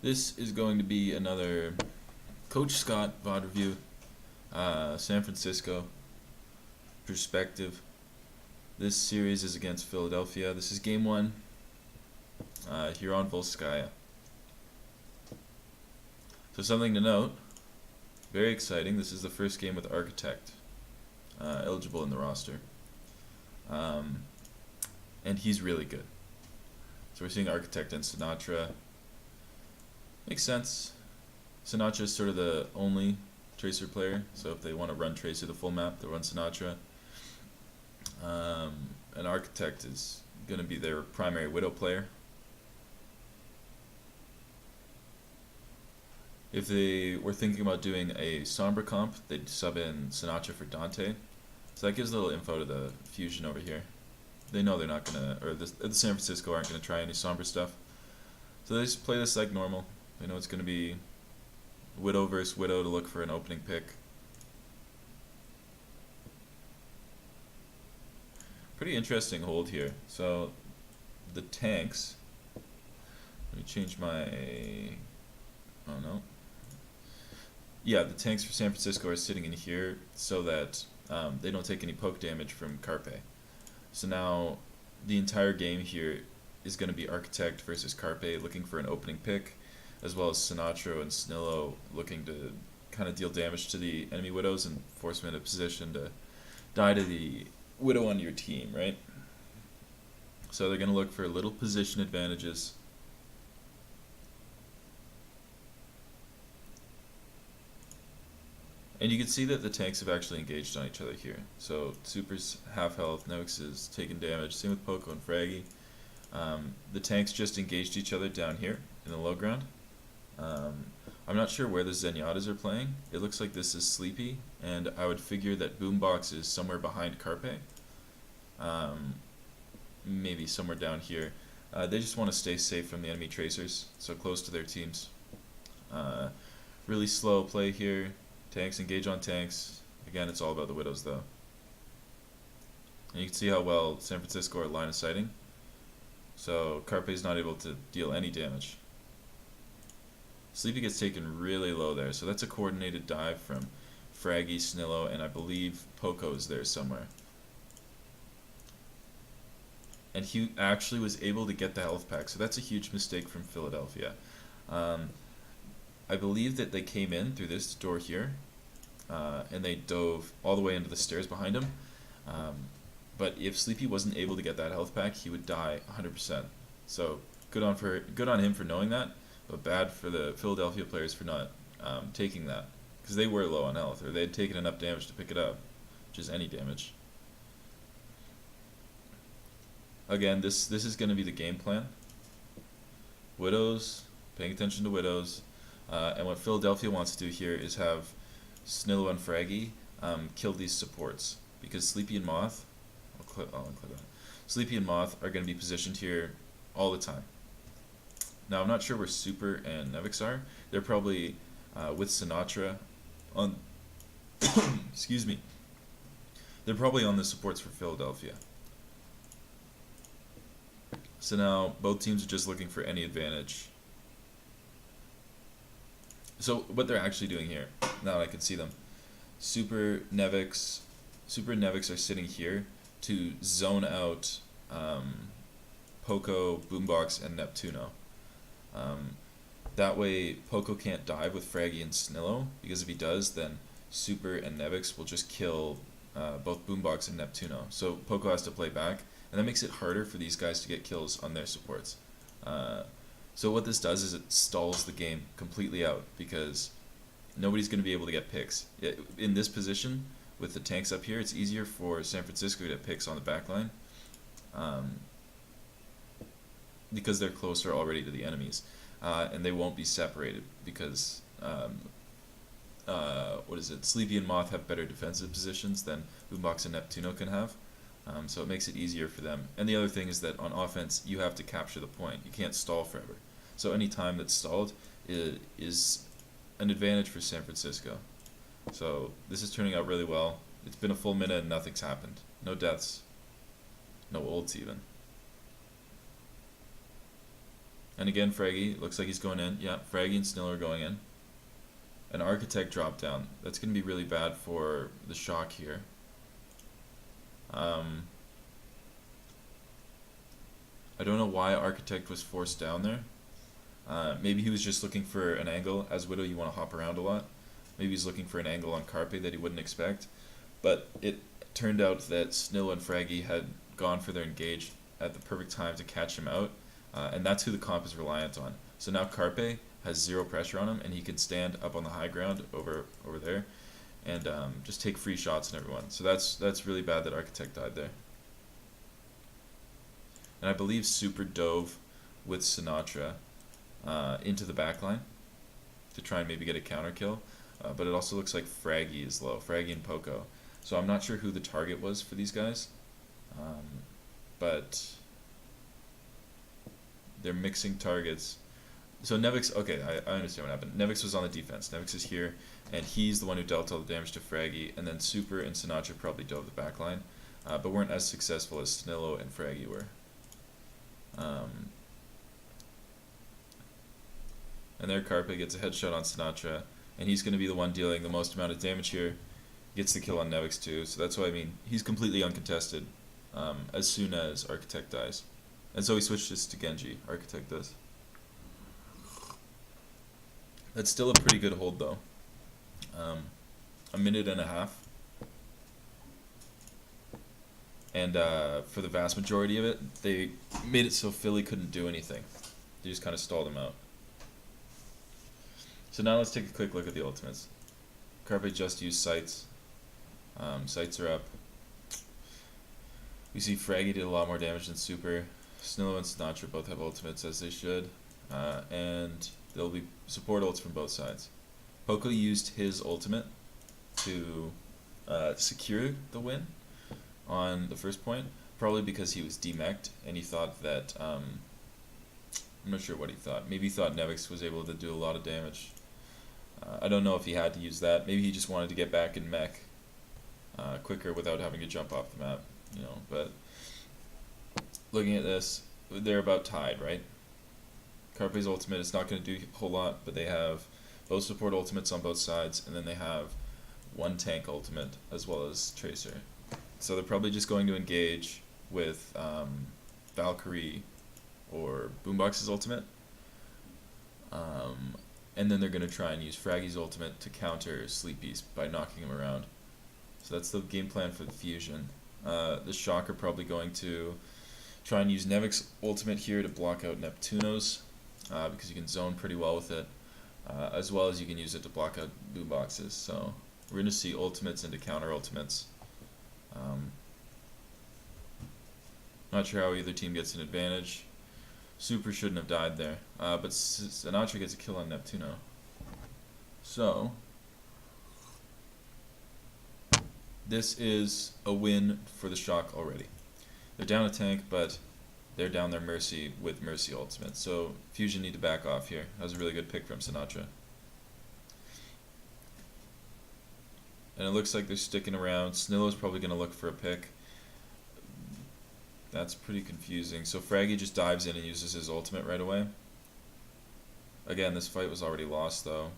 This is going to be another Coach Scott VOD review, San Francisco perspective. This series is against Philadelphia. This is game one here on Volskaya. So something to note, very exciting, this is the first game with Architect eligible in the roster. And he's really good. So we're seeing Architect and Sinatra. Makes sense. Sinatra is sort of the only Tracer player, so if they want to run Tracer the full map, they'll run Sinatra. An Architect is going to be their primary Widow player. If they were thinking about doing a Sombra comp, they'd sub in Sinatra for Dante. So that gives a little info to the Fusion over here. They know they're not going to, or the San Francisco aren't going to try any Sombra stuff. So they just play this like normal. They know it's going to be Widow versus Widow to look for an opening pick. Pretty interesting hold here. So the tanks, let me change my, oh no. Yeah, the tanks for San Francisco are sitting in here so that they don't take any poke damage from Carpe. So now the entire game here is going to be Architect versus Carpe looking for an opening pick, as well as Sinatra and Snillo looking to kind of deal damage to the enemy Widows and force them into position to die to the Widow on your team, right? So they're going to look for little position advantages. And you can see that the tanks have actually engaged on each other here. So Super's half health, Nox is taking damage, same with Poco and Fraggy. The tanks just engaged each other down here in the low ground. I'm not sure where the Zenyatas are playing. It looks like this is Sleepy, and I would figure that Boombox is somewhere behind Carpe. Maybe somewhere down here. They just want to stay safe from the enemy Tracers, so close to their teams. Really slow play here. Tanks engage on tanks. Again, it's all about the Widows though. And you can see how well San Francisco are line of sighting. So Carpe's not able to deal any damage. Sleepy gets taken really low there, so that's a coordinated dive from Fraggy, Snillo, and I believe Poco is there somewhere. And he actually was able to get the health pack, so that's a huge mistake from Philadelphia. I believe that they came in through this door here, and they dove all the way into the stairs behind him. But if Sleepy wasn't able to get that health pack, he would die 100%. So good on him for knowing that, but bad for the Philadelphia players for not taking that, because they were low on health, or they had taken enough damage to pick it up, which is any damage. Again, this is going to be the game plan. Widows, paying attention to Widows. And what Philadelphia wants to do here is have Snillo and Fraggy kill these supports, because Sleepy and Moth, Sleepy and Moth are going to be positioned here all the time. Now I'm not sure where Super and Nevix are. They're probably with Sinatra on. Excuse me. They're probably on the supports for Philadelphia. So now both teams are just looking for any advantage. So what they're actually doing here, now that I can see them, Super and Nevix are sitting here to zone out Poco, Boombox, and Neptuno. That way Poco can't dive with Fraggy and Snillo, because if he does, then Super and Nevix will just kill both Boombox and Neptuno. So Poco has to play back, and that makes it harder for these guys to get kills on their supports. So what this does is it stalls the game completely out, because nobody's going to be able to get picks. In this position, with the tanks up here, it's easier for San Francisco to get picks on the back line, because they're closer already to the enemies, and they won't be separated, because Sleepy and Moth have better defensive positions than Boombox and Neptuno can have. So it makes it easier for them. And the other thing is that on offense, you have to capture the point. You can't stall forever. So any time that's stalled is an advantage for San Francisco. So this is turning out really well. It's been a full minute and nothing's happened. No deaths. No ults even. And again, Fraggy, looks like he's going in. Yeah, Fraggy and Sniller are going in. An Architect drop down. That's going to be really bad for the Shock here. I don't know why Architect was forced down there. Maybe he was just looking for an angle. As Widow, you want to hop around a lot. Maybe he's looking for an angle on Carpe that he wouldn't expect. But it turned out that Snillo and Fraggy had gone for their engage at the perfect time to catch him out. And that's who the comp is reliant on. So now Carpe has zero pressure on him, and he can stand up on the high ground over there and just take free shots on everyone. So that's really bad that Architect died there. And I believe Super dove with Sinatra into the backline to try and maybe get a counter kill. But it also looks like Fraggy is low. Fraggy and Poco. So I'm not sure who the target was for these guys. But they're mixing targets. So Nevix, okay, I understand what happened. Nevix was on the defense. Nevix is here, and he's the one who dealt all the damage to Fraggy, and then Super and Sinatra probably dove the backline, but weren't as successful as Snillo and Fraggy were. And there Carpe gets a headshot on Sinatra, and he's going to be the one dealing the most amount of damage here. Gets the kill on Nevix too, so that's why I mean he's completely uncontested as soon as Architect dies. And so he switches to Genji, Architect does. That's still a pretty good hold though. A minute and a half. And for the vast majority of it, they made it so Philly couldn't do anything. They just kind of stalled him out. So now let's take a quick look at the ultimates. Carpe just used sights. Sights are up. We see Fraggy did a lot more damage than Super. Snillo and Sinatra both have ultimates as they should. And there'll be support ults from both sides. Poco used his ultimate to secure the win on the first point, probably because he was demeched and he thought that, I'm not sure what he thought. Maybe he thought Nevix was able to do a lot of damage. I don't know if he had to use that. Maybe he just wanted to get back in mech quicker without having to jump off the map, you know. But looking at this, they're about tied, right? Carpe's ultimate is not going to do a whole lot, but they have both support ultimates on both sides, and then they have one tank ultimate as well as Tracer. So they're probably just going to engage with Valkyrie or Boombox's ultimate. And then they're going to try and use Fraggy's ultimate to counter Sleepy's by knocking him around. So that's the game plan for the Fusion. The Shock are probably going to try and use Nevix's ultimate here to block out Neptuno's, because you can zone pretty well with it, as well as you can use it to block out Boomboxes. So we're going to see ultimates into counter ultimates. Not sure how either team gets an advantage. Super shouldn't have died there, but Sinatra gets a kill on Neptuno. So this is a win for the Shock already. They're down a tank, but they're down their Mercy with Mercy ultimate. So Fusion need to back off here. That was a really good pick from Sinatra. And it looks like they're sticking around. Snillo's probably going to look for a pick. That's pretty confusing. So Fraggy just dives in and uses his ultimate right away. Again, this fight was already lost though.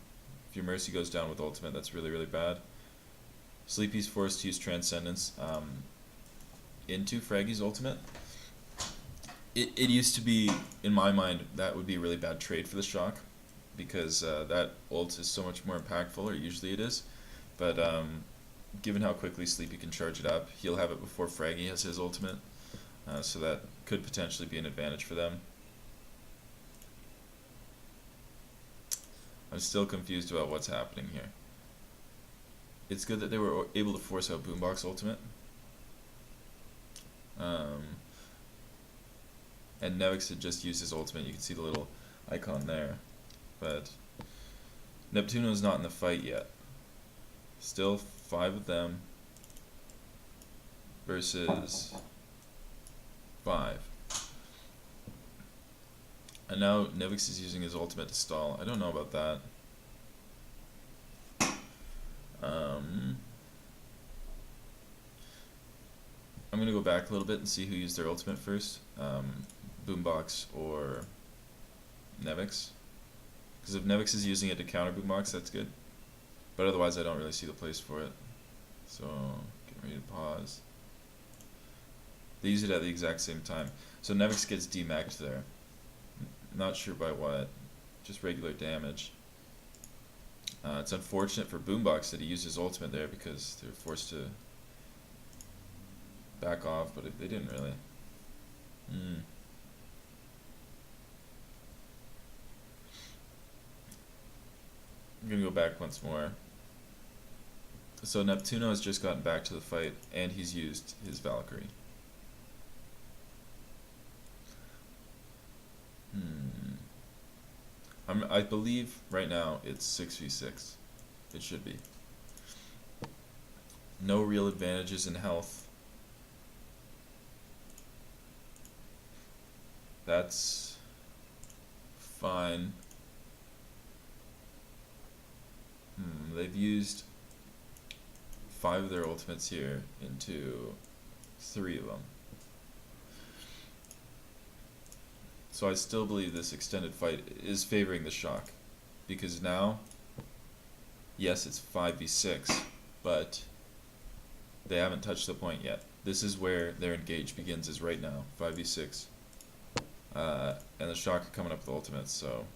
If your Mercy goes down with ultimate, that's really, really bad. Sleepy's forced to use Transcendence into Fraggy's ultimate. It used to be, in my mind, that would be a really bad trade for the Shock, because that ult is so much more impactful, or usually it is. But given how quickly Sleepy can charge it up, he'll have it before Fraggy has his ultimate. So that could potentially be an advantage for them. I'm still confused about what's happening here. It's good that they were able to force out Boombox ultimate. And Nevix had just used his ultimate. You can see the little icon there. But Neptuno's not in the fight yet. Still 5 of them versus 5. And now Nevix is using his ultimate to stall. I don't know about that. I'm going to go back a little bit and see who used their ultimate first. Boombox or Nevix. Because if Nevix is using it to counter Boombox, that's good. But otherwise, I don't really see the place for it. So, get ready to pause. They use it at the exact same time. So Nevix gets demaxed there. Not sure by what. Just regular damage. It's unfortunate for Boombox that he used his ultimate there because they were forced to back off, but they didn't really. I'm gonna go back once more. So Neptuno has just gotten back to the fight, and he's used his Valkyrie. I believe right now it's 6v6. It should be. No real advantages in health. That's fine. They've used 5 of their ultimates here into 3 of them. So I still believe this extended fight is favoring the Shock, because now, yes, it's 5v6, but they haven't touched the point yet. This is where their engage begins, is right now, 5v6, and the Shock are coming up with ultimates. So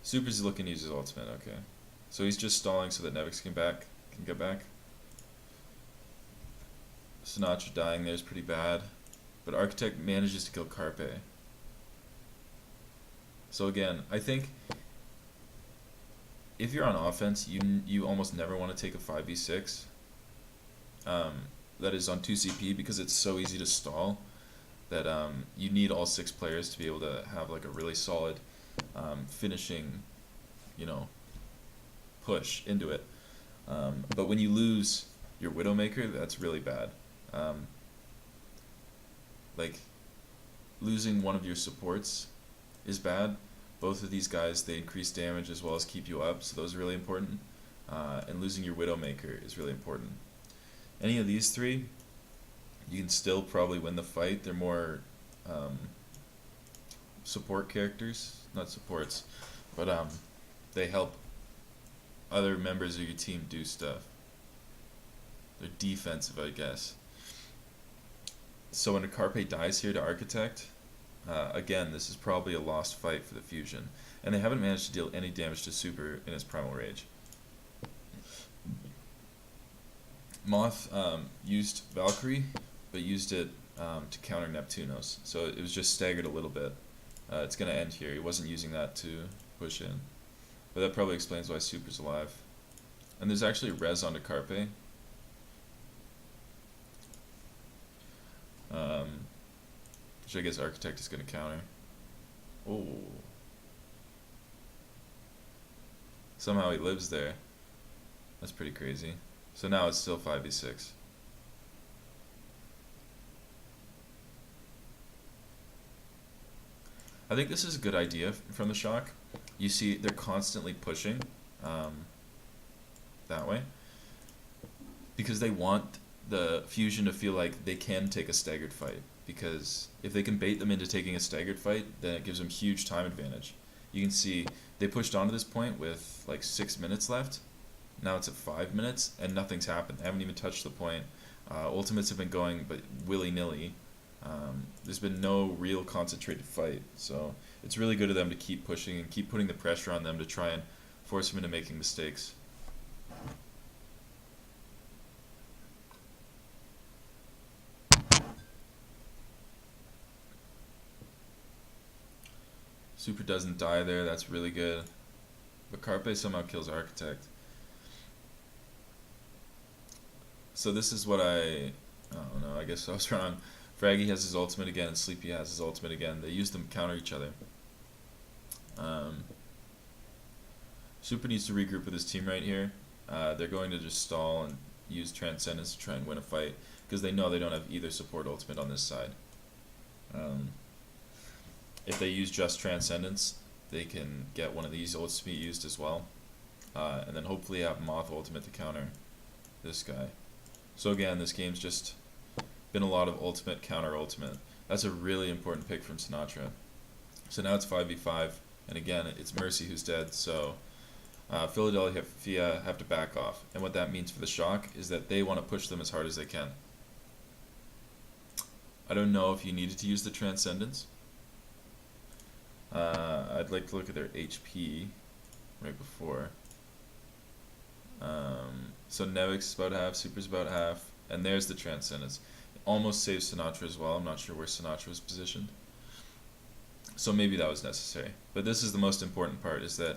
Super's looking to use his ultimate. Okay, so he's just stalling so that Nevix can get back. Sinatra dying there is pretty bad. But Architect manages to kill Carpe. So again, I think if you're on offense, you almost never want to take a 5v6 that is on 2 CP, because it's so easy to stall that you need all 6 players to be able to have like a really solid finishing, push into it. But when you lose your Widowmaker, that's really bad. Like, losing one of your supports is bad. Both of these guys, they increase damage as well as keep you up, so those are really important. And losing your Widowmaker is really important. Any of these 3, you can still probably win the fight. They're more support characters, not supports, but they help other members of your team do stuff. They're defensive, I guess. So when a Carpe dies here to Architect, again, this is probably a lost fight for the Fusion. And they haven't managed to deal any damage to Super in his Primal Rage. Moth used Valkyrie, but used it to counter Neptunos. So it was just staggered a little bit. It's going to end here. He wasn't using that to push in. But that probably explains why Super's alive. And there's actually res onto Carpe. Which I guess Architect is going to counter. Oh. Somehow he lives there. That's pretty crazy. So now it's still 5v6. I think this is a good idea from the Shock. You see, they're constantly pushing that way, because they want the Fusion to feel like they can take a staggered fight. Because if they can bait them into taking a staggered fight, then it gives them huge time advantage. You can see they pushed on to this point with like 6 minutes left. Now it's at 5 minutes and nothing's happened. They haven't even touched the point. Ultimates have been going but willy-nilly. There's been no real concentrated fight. So it's really good of them to keep pushing and keep putting the pressure on them to try and force them into making mistakes. Super doesn't die there, that's really good. But Carpe somehow kills Architect. So this is what I don't know, I guess I was wrong. Fraggy has his ultimate again and Sleepy has his ultimate again. They use them to counter each other. Super needs to regroup with his team right here. They're going to just stall and use Transcendence to try and win a fight, because they know they don't have either support ultimate on this side. If they use just Transcendence, they can get one of these ults to be used as well. And then hopefully have Moth ultimate to counter this guy. So again, this game's just been a lot of ultimate counter ultimate. That's a really important pick from Sinatra. So now it's 5v5, and again, it's Mercy who's dead, so Philadelphia have to back off. And what that means for the Shock is that they want to push them as hard as they can. I don't know if you needed to use the Transcendence. I'd like to look at their HP right before. So Nevix is about half, Super's about half, and there's the Transcendence. It almost saves Sinatra as well. I'm not sure where Sinatra was positioned. So maybe that was necessary. But this is the most important part, is that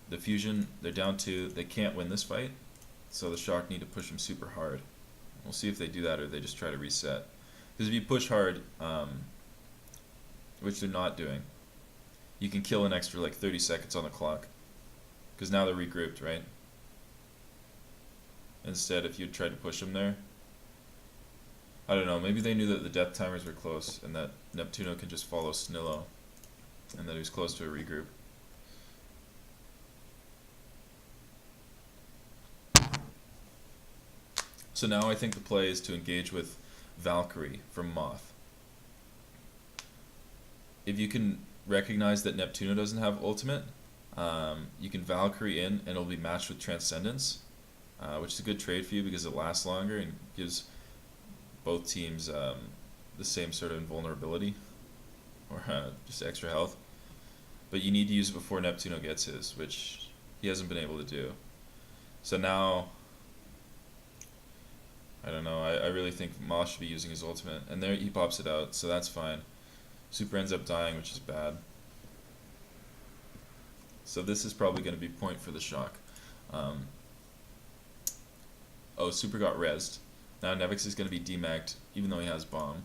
the Fusion, they're down 2, they can't win this fight, so the Shock need to push them super hard. We'll see if they do that or they just try to reset. Because if you push hard, which they're not doing, you can kill an extra like 30 seconds on the clock. Because now they're regrouped, right? Instead, if you tried to push them there, I don't know, maybe they knew that the death timers were close and that Neptuno can just follow Snillo and that he was close to a regroup. So now I think the play is to engage with Valkyrie from Moth. If you can recognize that Neptuno doesn't have ultimate, you can Valkyrie in and it'll be matched with Transcendence, which is a good trade for you because it lasts longer and gives both teams the same sort of invulnerability or just extra health. But you need to use it before Neptuno gets his, which he hasn't been able to do. So now, I don't know, I really think Moth should be using his ultimate, and there he pops it out, so that's fine. Super ends up dying, which is bad. So this is probably going to be point for the Shock. Oh, Super got rezzed. Now Nevix is going to be demagged, even though he has bomb.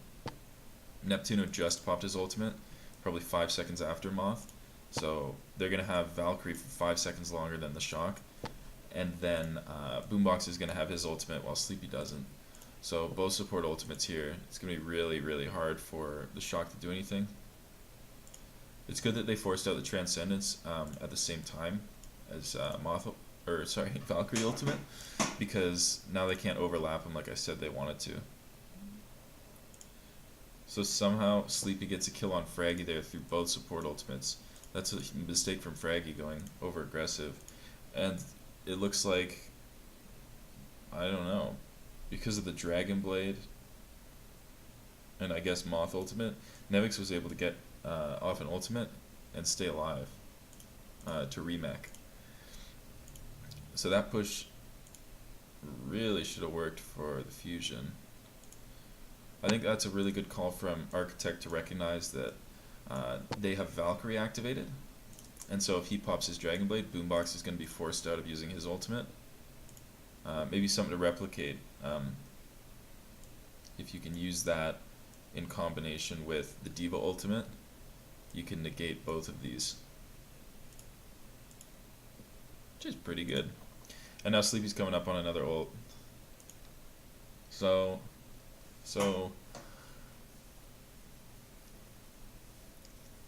Neptuno just popped his ultimate, probably 5 seconds after Moth. So they're going to have Valkyrie for 5 seconds longer than the Shock. And then Boombox is going to have his ultimate while Sleepy doesn't. So both support ultimates here. It's going to be really, really hard for the Shock to do anything. It's good that they forced out the Transcendence at the same time as Valkyrie ultimate, because now they can't overlap them like I said they wanted to. So somehow Sleepy gets a kill on Fraggy there through both support ultimates. That's a mistake from Fraggy going over aggressive. And it looks like, I don't know, because of the Dragon Blade and I guess Moth ultimate, Nevix was able to get off an ultimate and stay alive to remech. So that push really should have worked for the Fusion. I think that's a really good call from Architect to recognize that they have Valkyrie activated, and so if he pops his Dragon Blade, Boombox is going to be forced out of using his ultimate. Maybe something to replicate. If you can use that in combination with the Diva ultimate, you can negate both of these, which is pretty good. And now Sleepy's coming up on another ult. So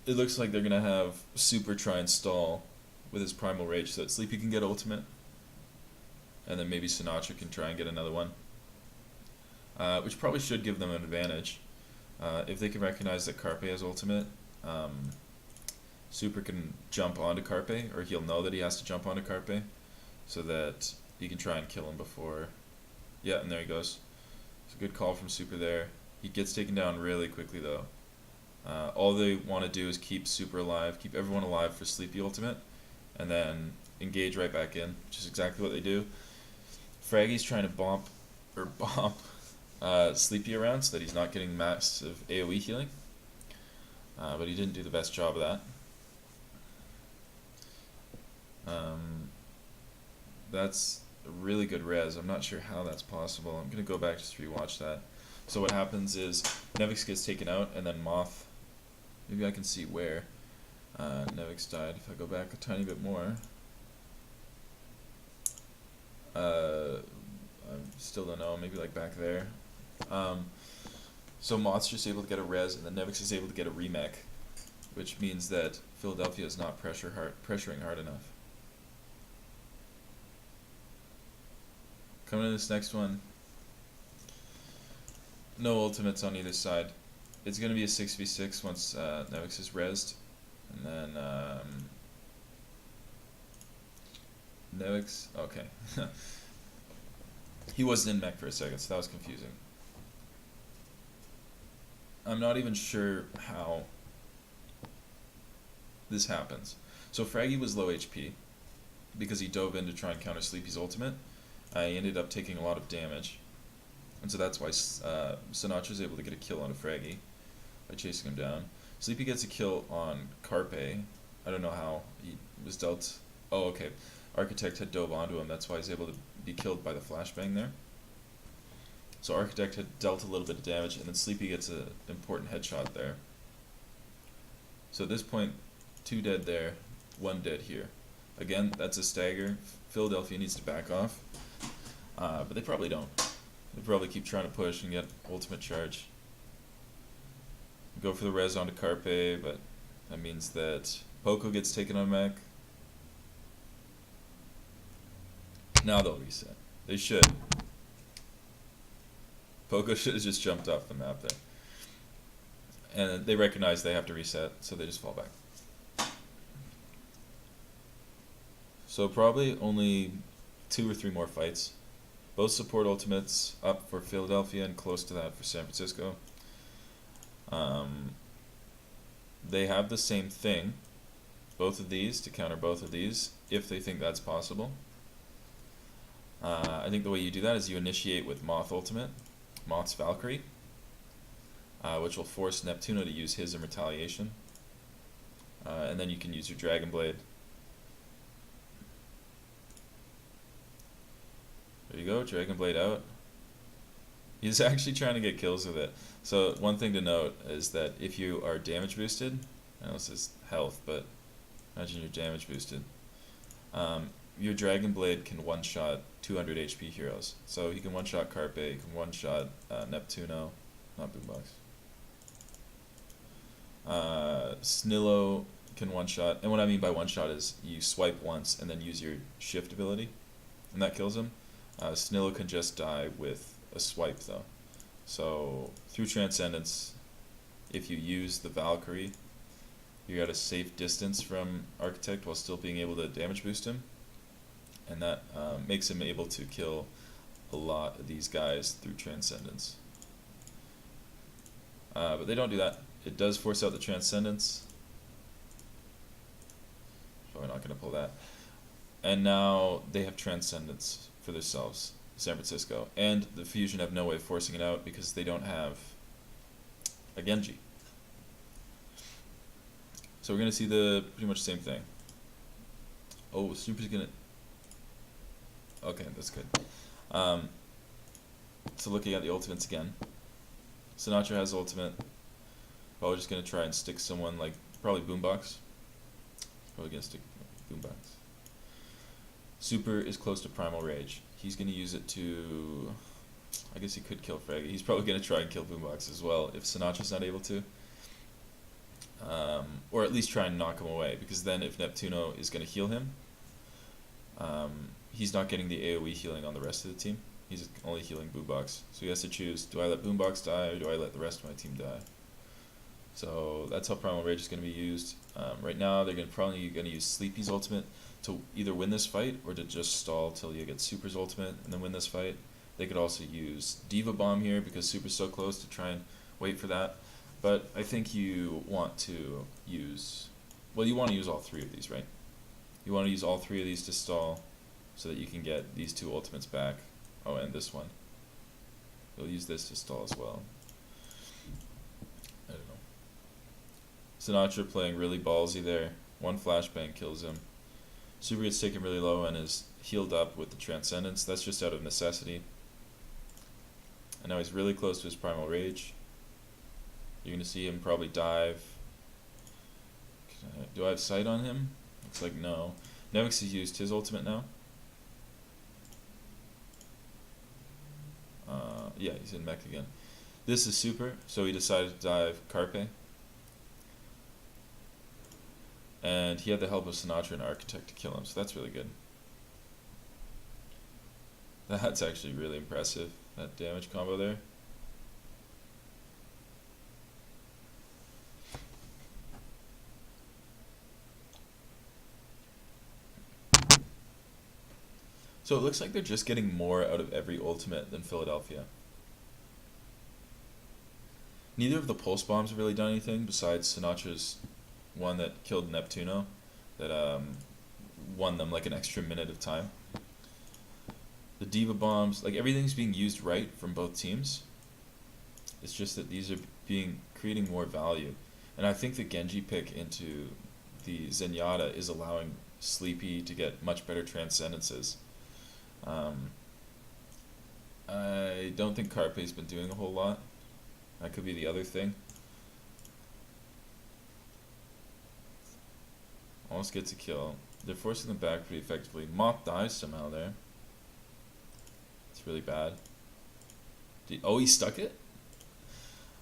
it looks like they're gonna have Super try and stall with his Primal Rage so that Sleepy can get ultimate, and then maybe Sinatra can try and get another one, which probably should give them an advantage. If they can recognize that Carpe has ultimate, Super can jump onto Carpe, or he'll know that he has to jump onto Carpe, so that he can try and kill him before. Yeah, and there he goes. It's a good call from Super there. He gets taken down really quickly though. All they want to do is keep Super alive, keep everyone alive for Sleepy ultimate, and then engage right back in, which is exactly what they do. Fraggy's trying to bomb Sleepy around so that he's not getting massive AoE healing, but he didn't do the best job of that. That's a really good res. I'm not sure how that's possible. I'm going to go back just to rewatch that. So what happens is Nevix gets taken out, and then Moth, maybe I can see where Nevix died. If I go back a tiny bit more, I still don't know, maybe like back there. So Moth's just able to get a res, and then Nevix is able to get a remech, which means that Philadelphia is not pressuring hard enough. Coming to this next one, no ultimates on either side. it's going to be a 6v6 once Nevix is rezzed. And then Nevix, okay. He wasn't in mech for a second, so that was confusing. I'm not even sure how this happens. So Fraggy was low HP because he dove in to try and counter Sleepy's ultimate. He ended up taking a lot of damage. And so that's why Sinatra is able to get a kill on a Fraggy by chasing him down. Sleepy gets a kill on Carpe. I don't know how he was dealt. Oh, okay. Architect had dove onto him. That's why he's able to be killed by the flashbang there. So Architect had dealt a little bit of damage, and then Sleepy gets an important headshot there. So at this point, 2 dead there, 1 dead here. Again, that's a stagger. Philadelphia needs to back off, but they probably don't. They probably keep trying to push and get ultimate charge. Go for the res onto Carpe, but that means that Poco gets taken on mech. Now they'll reset. They should. Poco should have just jumped off the map there. And they recognize they have to reset, so they just fall back. So probably only 2 or 3 more fights. Both support ultimates up for Philadelphia and close to that for San Francisco. They have the same thing, both of these, to counter both of these, if they think that's possible. I think the way you do that is you initiate with Moth ultimate, Moth's Valkyrie, which will force Neptuno to use his in retaliation. And then you can use your Dragon Blade. There you go, Dragon Blade out. He's actually trying to get kills with it. So one thing to note is that if you are damage boosted, I know this is health, but imagine you're damage boosted. Your Dragon Blade can one-shot 200 HP heroes. So he can one-shot Carpe, he can one-shot Neptuno, not Boombox. Snillo can one-shot, and what I mean by one-shot is you swipe once and then use your shift ability, and that kills him. Snillo can just die with a swipe though. So through Transcendence, if you use the Valkyrie, you're at a safe distance from Architect while still being able to damage boost him, and that makes him able to kill a lot of these guys through Transcendence. But they don't do that. It does force out the Transcendence. Probably not going to pull that. And now they have Transcendence for themselves, San Francisco, and the Fusion have no way of forcing it out because they don't have a Genji. So we're going to see the pretty much same thing. Oh, Super's going to... Okay, that's good. So looking at the ultimates again. Sinatra has ultimate. Probably just going to try and stick someone like, probably Boombox. Probably going to stick Boombox. Super is close to Primal Rage. He's going to use it to... I guess he could kill Fraggy. He's probably going to try and kill Boombox as well if Sinatra's not able to. Or at least try and knock him away, because then if Neptuno is going to heal him, he's not getting the AoE healing on the rest of the team. He's only healing Boombox. So he has to choose, do I let Boombox die or do I let the rest of my team die? So that's how Primal Rage is going to be used. Right now they're probably going to use Sleepy's ultimate to either win this fight or to just stall till you get Super's ultimate and then win this fight. They could also use Diva Bomb here because Super's so close to try and wait for that. But I think you want to use... Well, you want to use all 3 of these, right? You want to use all 3 of these to stall so that you can get these 2 ultimates back. Oh, and this one. You'll use this to stall as well. I don't know. Sinatra playing really ballsy there. 1 flashbang kills him. Super gets taken really low and is healed up with the Transcendence. That's just out of necessity. And now he's really close to his Primal Rage. You're going to see him probably dive. Do I have sight on him? Looks like no. Nevix has used his ultimate now. Yeah, he's in mech again. This is Super, so he decided to dive Carpe. And he had the help of Sinatra and Architect to kill him, so that's really good. That's actually really impressive, that damage combo there. So it looks like they're just getting more out of every ultimate than Philadelphia. Neither of the pulse bombs have really done anything besides Sinatra's one that killed Neptuno, that won them like an extra minute of time. The Diva bombs, like everything's being used right from both teams. It's just that these are creating more value. And I think the Genji pick into the Zenyatta is allowing Sleepy to get much better transcendences. I don't think Carpe's been doing a whole lot. That could be the other thing. Almost gets a kill. They're forcing them back pretty effectively. Moth dies somehow there. It's really bad. Oh, he stuck it?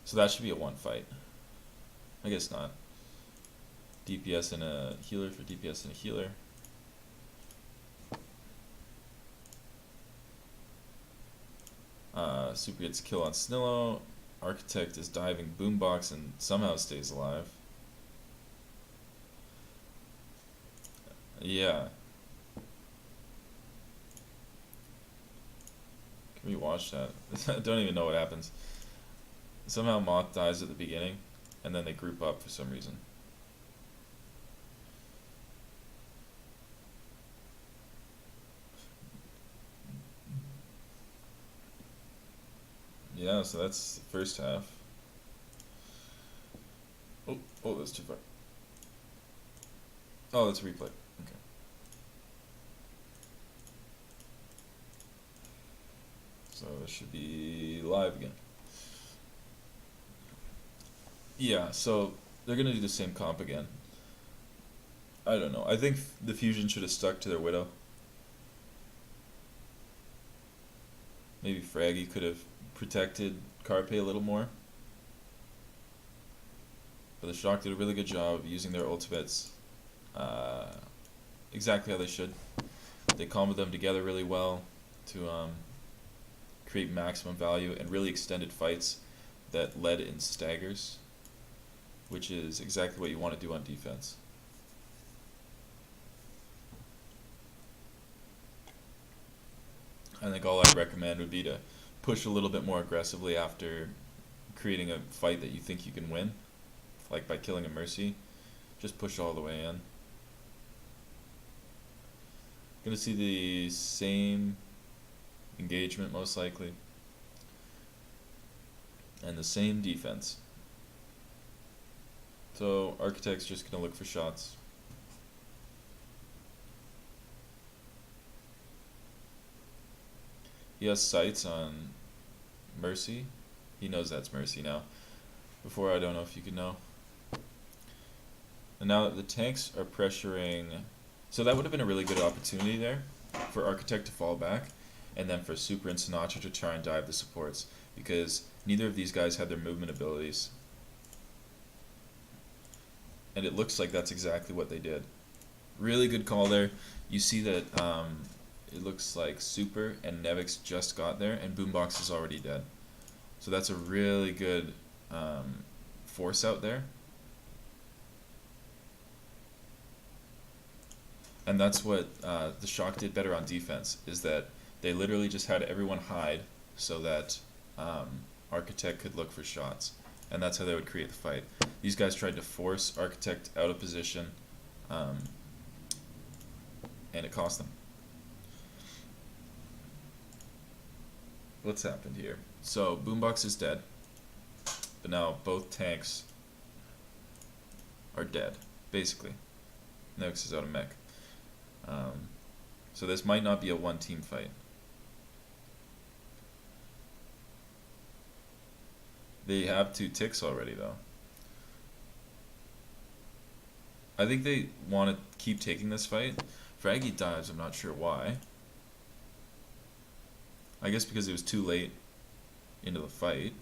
So that should be a one fight. I guess not. DPS and a healer for DPS and a healer. Super gets a kill on Snillo. Architect is diving Boombox and somehow stays alive. Yeah. Can we watch that? I don't even know what happens. Somehow Moth dies at the beginning, and then they group up for some reason. Yeah, so that's the first half. Oh, that's too far. Oh, that's a replay. Okay. So it should be live again. Yeah, so they're gonna do the same comp again. I don't know. I think the Fusion should have stuck to their Widow. Maybe Fraggy could have protected Carpe a little more. But the Shock did a really good job of using their ultimates exactly how they should. They comboed them together really well to create maximum value and really extended fights that led in staggers, which is exactly what you want to do on defense. I think all I'd recommend would be to push a little bit more aggressively after creating a fight that you think you can win, like by killing a Mercy. Just push all the way in. Gonna see the same engagement most likely, and the same defense. So Architect's just gonna look for shots. He has sights on Mercy. He knows that's Mercy now. Before, I don't know if you could know. And now that the tanks are pressuring, so that would have been a really good opportunity there for Architect to fall back, and then for Super and Sinatra to try and dive the supports, because neither of these guys had their movement abilities. And it looks like that's exactly what they did. Really good call there. You see that it looks like Super and Nevix just got there, and Boombox is already dead. So that's a really good force out there. And that's what the Shock did better on defense, is that they literally just had everyone hide so that Architect could look for shots. And that's how they would create the fight. These guys tried to force Architect out of position, and it cost them. What's happened here? So Boombox is dead, but now both tanks are dead, basically. Nevix is out of mech. So this might not be a one-team fight. They have 2 ticks already, though. I think they want to keep taking this fight. Fraggy dives, I'm not sure why. I guess because it was too late into the fight.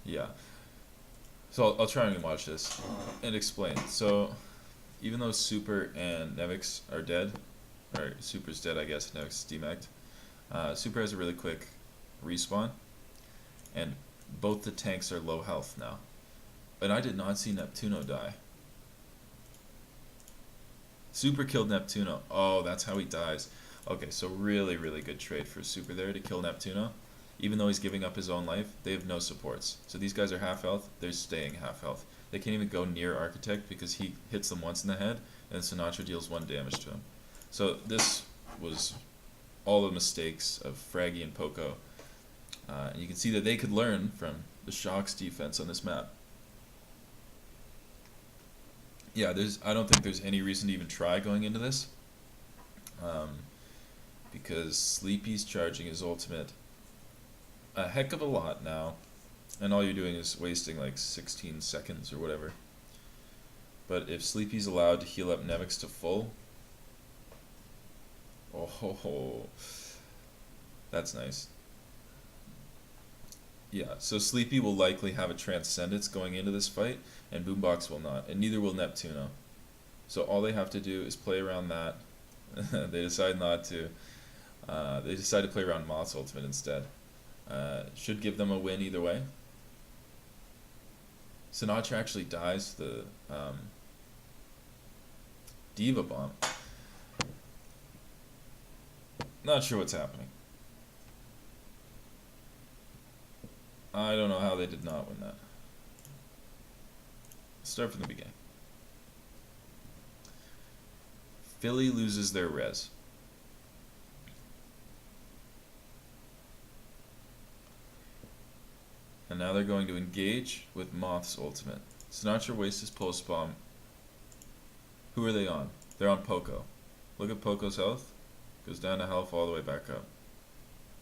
Yeah. So I'll try and watch this and explain. So even though Super and Nevix are dead, or Super's dead, I guess, Nevix is demagged, Super has a really quick respawn, and both the tanks are low health now. And I did not see Neptuno die. Super killed Neptuno. Oh, that's how he dies. Okay, so really, really good trade for Super there to kill Neptuno. Even though he's giving up his own life, they have no supports. So these guys are half health, they're staying half health. They can't even go near Architect because he hits them once in the head, and Sinatra deals 1 damage to him. So this was all the mistakes of Fraggy and Poco. And you can see that they could learn from the Shock's defense on this map. Yeah, I don't think there's any reason to even try going into this. Because Sleepy's charging his ultimate a heck of a lot now. And all you're doing is wasting like 16 seconds or whatever. But if Sleepy's allowed to heal up Nemix to full, oh, that's nice. Yeah, so Sleepy will likely have a Transcendence going into this fight, and Boombox will not, and neither will Neptuno. So all they have to do is play around that. They decide not to. They decide to play around Moth's ultimate instead. Should give them a win either way. Sinatra actually dies to the Diva Bomb. Not sure what's happening. I don't know how they did not win that. Let's start from the beginning. Philly loses their res. And now they're going to engage with Moth's ultimate. Sinatra wastes his pulse bomb. Who are they on? They're on Poco. Look at Poco's health. Goes down to health all the way back up.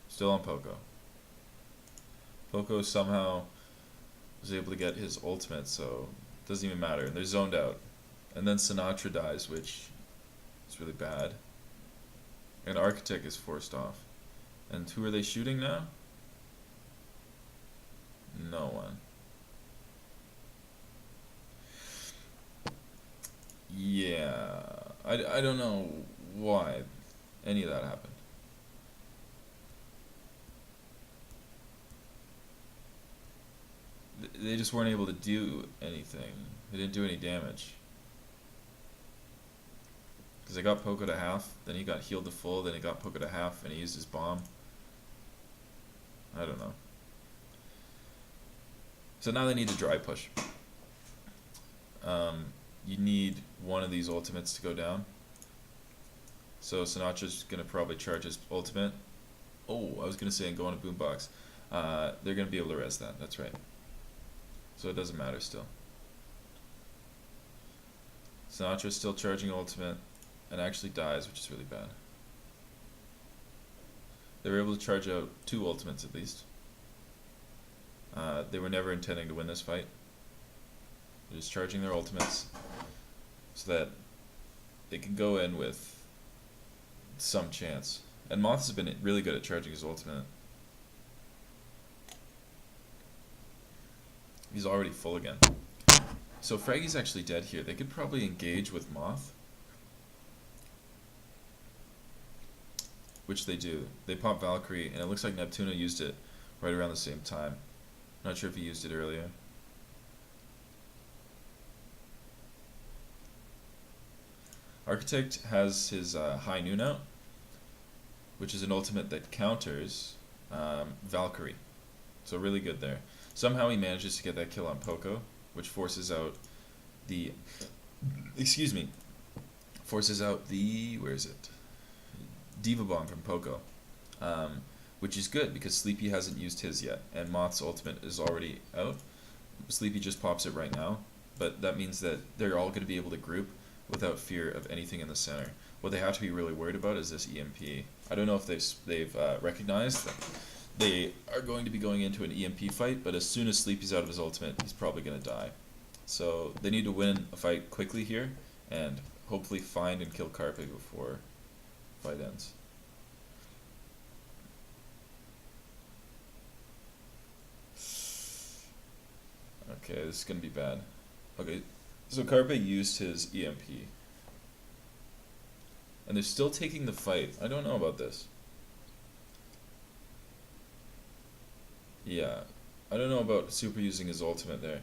Still on Poco. Poco somehow was able to get his ultimate, so it doesn't even matter. And they're zoned out. And then Sinatra dies, which is really bad. And Architect is forced off. And who are they shooting now? No one. Yeah, I don't know why any of that happened. They just weren't able to do anything. They didn't do any damage. Because they got Poco to half, then he got healed to full, then he got Poco to half, and he used his bomb. I don't know. So now they need to dry push. You need one of these ultimates to go down. So Sinatra's going to probably charge his ultimate. Oh, I was going to say and go on a boombox. They're going to be able to res that, that's right. So it doesn't matter still. Sinatra's still charging ultimate and actually dies, which is really bad. They were able to charge out 2 ultimates at least. They were never intending to win this fight. They're just charging their ultimates so that they can go in with some chance. And Moth has been really good at charging his ultimate. He's already full again. So Fraggy's actually dead here. They could probably engage with Moth. Which they do. They pop Valkyrie, and it looks like Neptuno used it right around the same time. Not sure if he used it earlier. Architect has his High Noon out, which is an ultimate that counters Valkyrie. So really good there. Somehow he manages to get that kill on Poco, which forces out the... Excuse me. Forces out the... Where is it? Diva Bomb from Poco. Which is good because Sleepy hasn't used his yet, and Moth's ultimate is already out. Sleepy just pops it right now, but that means that they're all going to be able to group without fear of anything in the center. What they have to be really worried about is this EMP. I don't know if they've recognized that they are going to be going into an EMP fight, but as soon as Sleepy's out of his ultimate, he's probably going to die. So they need to win a fight quickly here, and hopefully find and kill Carpe before fight ends. Okay, this is going to be bad. Okay, so Carpe used his EMP. And they're still taking the fight. I don't know about this. Yeah. I don't know about super using his ultimate there.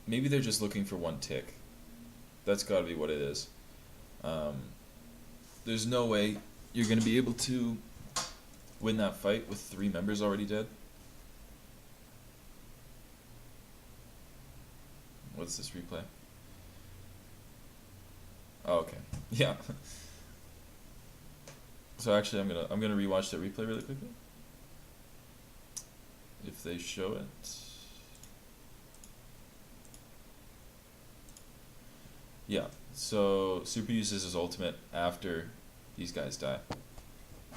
Maybe they're just looking for one tick. That's got to be what it is. There's no way you're going to be able to win that fight with 3 members already dead. What's this replay? Oh, okay. Yeah. So actually, I'm gonna rewatch that replay really quickly. If they show it. Yeah. So Super uses his ultimate after these guys die.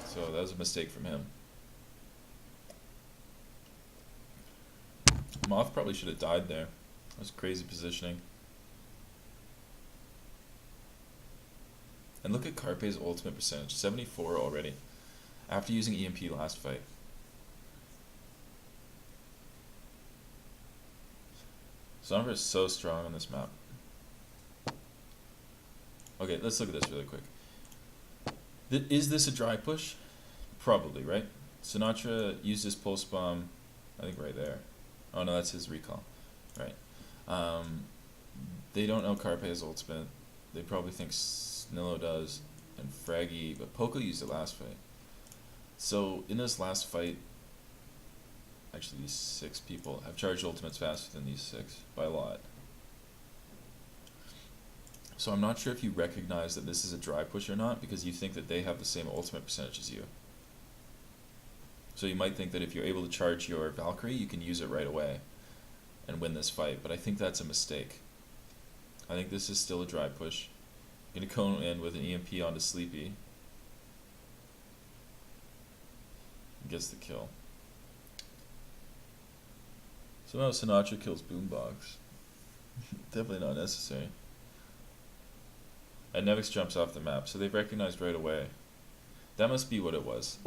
So that was a mistake from him. Moth probably should have died there. That was crazy positioning. And look at Carpe's ultimate percentage, 74 already, after using EMP last fight. Sombra is so strong on this map. Okay, let's look at this really quick. Is this a dry push? Probably, right? Sinatra used his pulse bomb, I think right there. Oh no, that's his recall. Right. They don't know Carpe's ultimate. They probably think Snillo does, and Fraggy, but Poco used it last fight. So in this last fight, actually these 6 people have charged ultimates faster than these 6 by a lot. So I'm not sure if you recognize that this is a dry push or not, because you think that they have the same ultimate percentage as you. So you might think that if you're able to charge your Valkyrie, you can use it right away and win this fight, but I think that's a mistake. I think this is still a dry push. Gonna go in with an EMP onto Sleepy. Gets the kill. Somehow Sinatra kills Boombox. Definitely not necessary. And Nevix jumps off the map, so they've recognized right away. That must be what it was.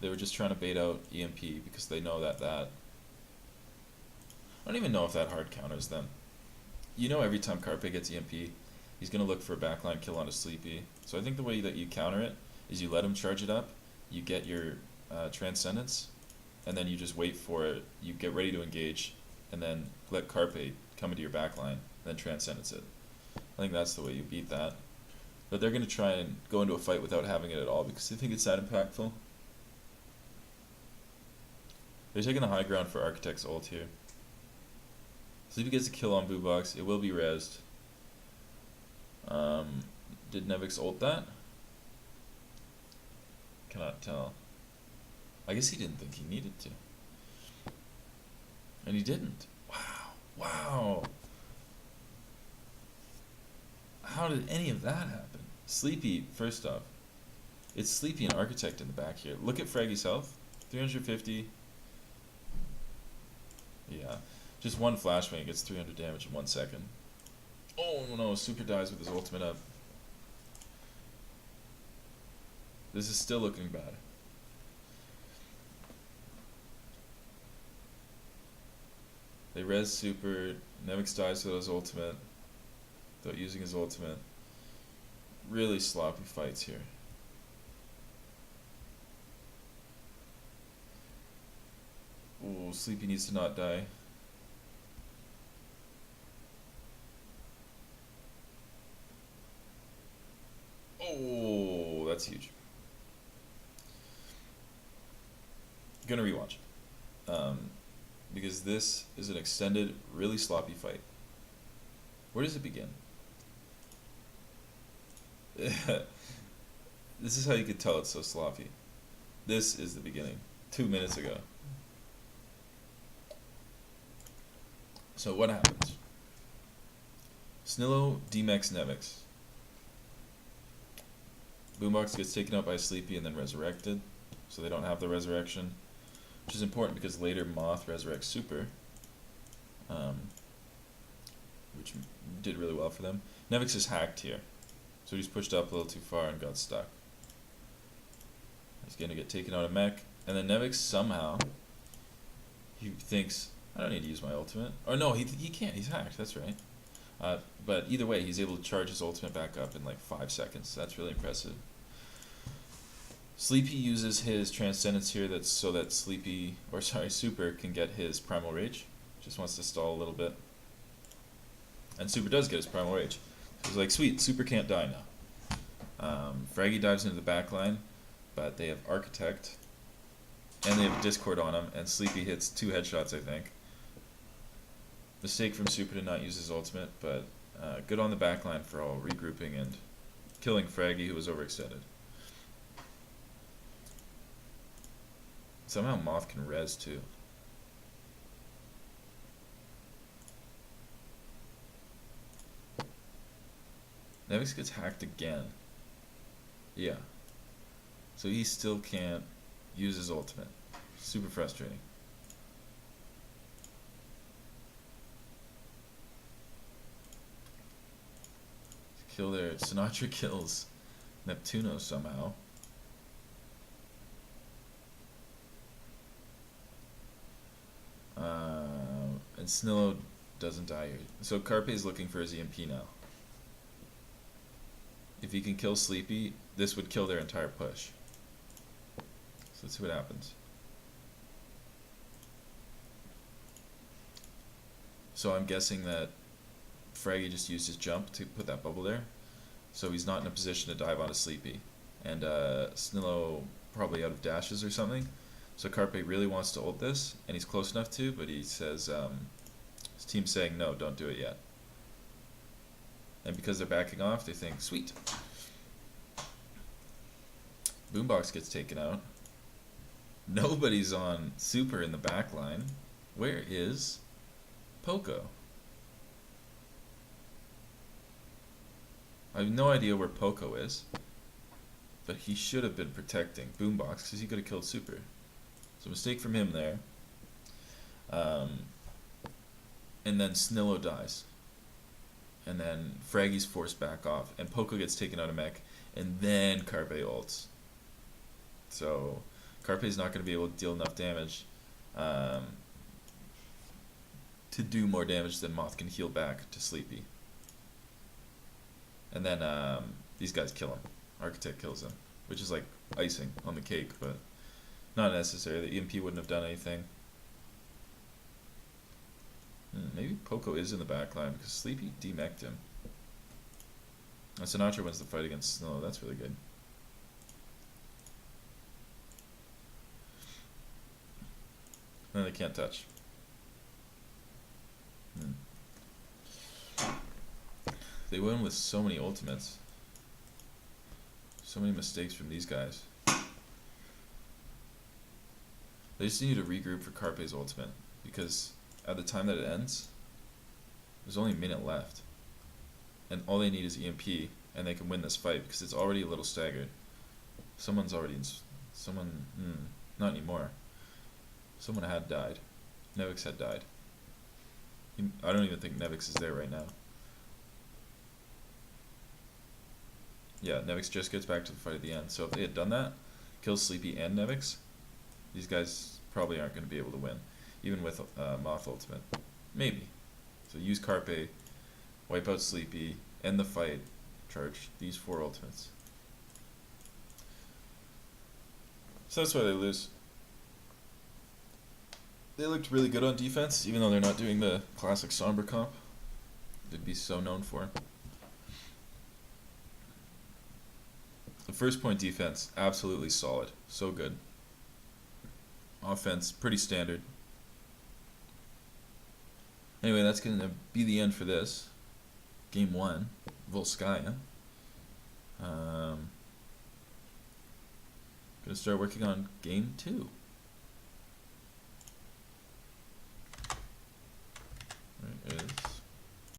They were just trying to bait out EMP because they know that I don't even know if that hard counters them. You know, every time Carpe gets EMP, he's going to look for a backline kill on a Sleepy. So I think the way that you counter it is you let him charge it up, you get your Transcendence, and then you just wait for it, you get ready to engage, and then let Carpe come into your backline, and then Transcendence it. I think that's the way you beat that. But they're going to try and go into a fight without having it at all because they think it's that impactful. They're taking the high ground for Architect's ult here. Sleepy gets a kill on Boobox. It will be rezzed. Did Nevix ult that? Cannot tell. I guess he didn't think he needed to. And he didn't. Wow. Wow. How did any of that happen? Sleepy, first off. It's Sleepy and Architect in the back here. Look at Fraggy's health. 350. Yeah. Just one flashbang gets 300 damage in 1 second. Oh no, Super dies with his ultimate up. This is still looking bad. They res Super, Nevix dies with his ultimate, without using his ultimate. Really sloppy fights here. Ooh, Sleepy needs to not die. Oh, that's huge. Gonna rewatch. Because this is an extended, really sloppy fight. Where does it begin? This is how you could tell it's so sloppy. This is the beginning. 2 minutes ago. So what happens? Snillo demex Nevix. Boombox gets taken out by Sleepy and then resurrected, so they don't have the resurrection, which is important because later Moth resurrects Super, which did really well for them. Nevix is hacked here, so he's pushed up a little too far and got stuck. He's going to get taken out of mech, and then Nevix somehow, he thinks, I don't need to use my ultimate. Or no, he can't, he's hacked, that's right. But either way, he's able to charge his ultimate back up in like 5 seconds. That's really impressive. Sleepy uses his Transcendence here that's so that Super can get his Primal Rage. Just wants to stall a little bit. And Super does get his Primal Rage. He's like, sweet, Super can't die now. Fraggy dives into the back line, but they have Architect, and they have a Discord on him, and Sleepy hits 2 headshots, I think. Mistake from Super to not use his ultimate, but good on the back line for all regrouping and killing Fraggy, who was overextended. Somehow Moth can res too. Nevix gets hacked again. Yeah. So he still can't use his ultimate. Super frustrating. Kill there. Sinatra kills Neptuno somehow. And Snillo doesn't die here. So Carpe is looking for his EMP now. If he can kill Sleepy, this would kill their entire push. So let's see what happens. So I'm guessing that Fraggy just used his jump to put that bubble there. So he's not in a position to dive onto Sleepy. And Snillo probably out of dashes or something. So Carpe really wants to ult this, and he's close enough to, but he says, his team's saying, no, don't do it yet. And because they're backing off, they think, sweet. Boombox gets taken out. Nobody's on Super in the back line. Where is Poco? I have no idea where Poco is, but he should have been protecting Boombox because he could have killed Super. So mistake from him there. And then Snillo dies. And then Fraggy's forced back off. And Poco gets taken out of mech. And then Carpe ults. So Carpe's not going to be able to deal enough damage to do more damage than Moth can heal back to Sleepy. And then these guys kill him. Architect kills him. Which is like icing on the cake, but not necessary. The EMP wouldn't have done anything. Maybe Poco is in the back line because Sleepy demeched him. And Sinatra wins the fight against Snow. That's really good. And they can't touch. They win with so many ultimates. So many mistakes from these guys. They just need to regroup for Carpe's ultimate, because at the time that it ends, there's only a minute left. And all they need is EMP, and they can win this fight, because it's already a little staggered. Someone's already not anymore. Someone had died. Nevix had died. I don't even think Nevix is there right now. Yeah, Nevix just gets back to the fight at the end. So if they had done that, kills Sleepy and Nevix, these guys probably aren't going to be able to win, even with Moth ultimate. Maybe. So use Carpe, wipe out Sleepy, end the fight, charge these 4 ultimates. So that's why they lose. They looked really good on defense, even though they're not doing the classic somber comp they'd be so known for. The first point defense, absolutely solid. So good. Offense, pretty standard. Anyway, that's going to be the end for this. Game 1, Volskaya. Going to start working on Game 2.